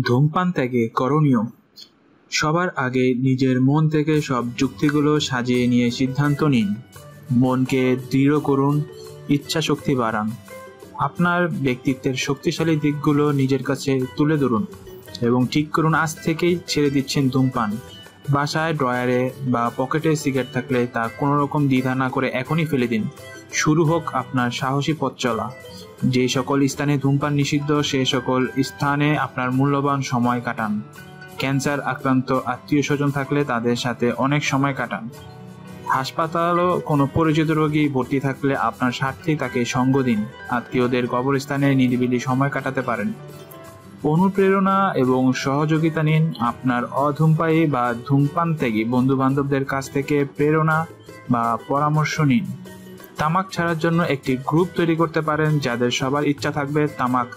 ধূমপান ত্যাগে করণীয়। সবার আগে নিজের মন থেকে সব যুক্তিগুলো সাজিয়ে নিয়ে সিদ্ধান্ত নিন। মনকে দৃঢ় করুন, ইচ্ছা শক্তি বাড়ান। আপনার ব্যক্তিত্বের শক্তিশালী দিকগুলো নিজের কাছে তুলে ধরুন এবং ঠিক করুন আজ থেকেই ছেড়ে দিচ্ছেন ধূমপান। বাসায় ড্রয়ারে বা পকেটে সিগারেট থাকলে তা কোনো রকম দ্বিধা না করে এখনই ফেলে দিন। শুরু হোক আপনার সাহসী পথ চলা। যে সকল স্থানে ধূমপান নিষিদ্ধ সে সকল স্থানে আপনার মূল্যবান সময় কাটান। ক্যান্সার আক্রান্ত আত্মীয় স্বজন থাকলে তাদের সাথে অনেক সময় কাটান। হাসপাতালও কোনো পরিচিত রোগী ভর্তি থাকলে আপনার স্বার্থেই তাকে সঙ্গ দিন। আত্মীয়দের কবরস্থানে নিরিবিলি সময় কাটাতে পারেন। অনুপ্রেরণা এবং সহযোগিতা নিন। আপনার অধূমপায়ী বা ধূমপান ত্যাগী বন্ধু বান্ধবদের কাছ থেকে প্রেরণা বা পরামর্শ নিন। তামাক ছাড়ার জন্য একটি গ্রুপ তৈরি করতে পারেন যাদের সবার ইচ্ছা থাকবে তামাক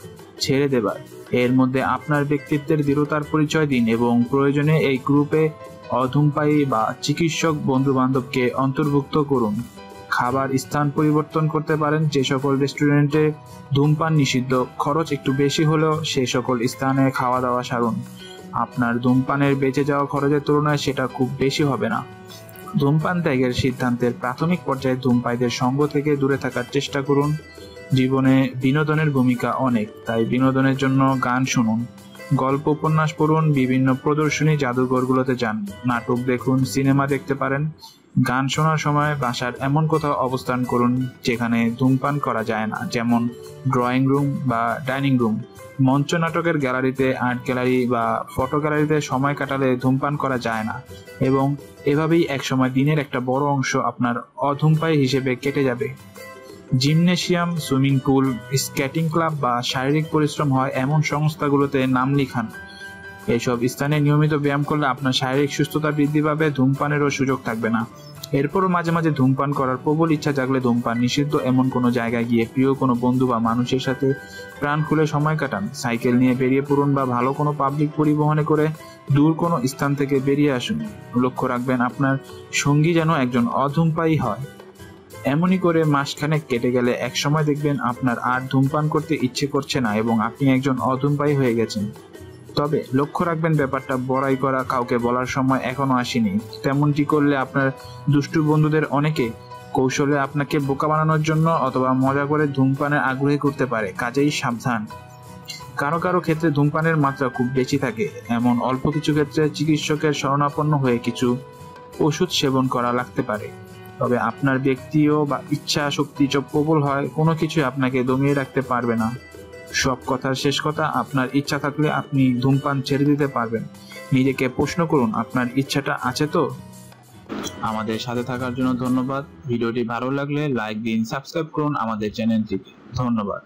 ছেড়ে দেবার। এর মধ্যে আপনার ব্যক্তিত্বের দৃঢ়তার পরিচয় দিন এবং প্রয়োজনে এই গ্রুপে অধূমপায়ী বা চিকিৎসক বন্ধু বান্ধবকে অন্তর্ভুক্ত করুন। খাবার স্থান পরিবর্তন করতে পারেন। যে সকল রেস্টুরেন্টে ধূমপান নিষিদ্ধ, খরচ একটু বেশি হলেও সে সকল স্থানে খাওয়া দাওয়া সারুন। আপনার ধূমপানের বেঁচে যাওয়া খরচের তুলনায় সেটা খুব বেশি হবে না। ধূমপান ত্যাগের সিদ্ধান্তের প্রাথমিক পর্যায়ে ধূমপায়ীদের সঙ্গ থেকে দূরে থাকার চেষ্টা করুন। জীবনে বিনোদনের ভূমিকা অনেক, তাই বিনোদনের জন্য গান শুনুন, গল্প উপন্যাস পড়ুন, বিভিন্ন প্রদর্শনী জাদুঘরগুলোতে যান, নাটক দেখুন, সিনেমা দেখতে পারেন। গান শোনার সময় বাসার এমন কোথাও অবস্থান করুন যেখানে ধূমপান করা যায় না, যেমন ড্রয়িং রুম বা ডাইনিং রুম। মঞ্চ নাটকের গ্যালারিতে, আর্ট গ্যালারি বা ফটো গ্যালারিতে সময় কাটালে ধূমপান করা যায় না এবং এভাবেই একসময় দিনের একটা বড় অংশ আপনার অধূমপায়ী হিসেবে কেটে যাবে। Gymnasium, swimming pool, skating club বা শারীরিক পরিশ্রম হয় এমন সংস্থাগুলোতে নাম লিখান। এইসব স্থানে নিয়মিত ব্যায়াম করলে আপনার শারীরিক সুস্থতা বৃদ্ধি পাবে, ধূমপানেরও সুযোগ থাকবে না। এরপরও মাঝে মাঝে ধূমপান করার প্রবল ইচ্ছা জাগলে ধূমপান নিষিদ্ধ এমন কোনো জায়গায় গিয়ে প্রিয় কোনো বন্ধু বা মানুষের সাথে প্রাণ খুলে সময় কাটান। সাইকেল নিয়ে বেরিয়ে পড়ুন বা ভালো কোনো পাবলিক পরিবহনে করে দূর কোনো স্থান থেকে বেরিয়ে আসুন। লক্ষ্য রাখবেন আপনার সঙ্গী যেন একজন অধূমপায়ী হয়। এমনই করে মাসখানেক কেটে গেলে একসময় দেখবেন আপনার আর ধূমপান করতে ইচ্ছে করছে না এবং আপনি একজন অধূমপায়ী হয়ে গেছেন। তবে লক্ষ্য রাখবেন ব্যাপারটা বড়াই করা কাউকে বলার সময় এখনো আসেনি। তেমনটি করলে আপনার দুষ্টু বন্ধুদের অনেকে কৌশলে আপনাকে বোকা বানানোর জন্য অথবা মজা করে ধূমপানের আগ্রহী করতে পারে, কাজেই সাবধান। কারো কারো ক্ষেত্রে ধূমপানের মাত্রা খুব বেশি থাকে, এমন অল্প কিছু ক্ষেত্রে চিকিৎসকের শরণাপন্ন হয়ে কিছু ওষুধ সেবন করা লাগতে পারে। তবে আপনার ব্যক্তিও বা ইচ্ছা শক্তি প্রবল হয়, কোনো কিছুই আপনাকে দমিয়ে রাখতে পারবে না। সব কথার শেষ কথা, আপনার ইচ্ছা থাকলে আপনি ধূমপান ছেড়ে দিতে পারবেন। নিজেকে প্রশ্ন করুন, আপনার ইচ্ছাটা আছে তো? আমাদের সাথে থাকার জন্য ধন্যবাদ। ভিডিওটি ভালো লাগলে লাইক দিন, সাবস্ক্রাইব করুন আমাদের চ্যানেলটিকে। ধন্যবাদ।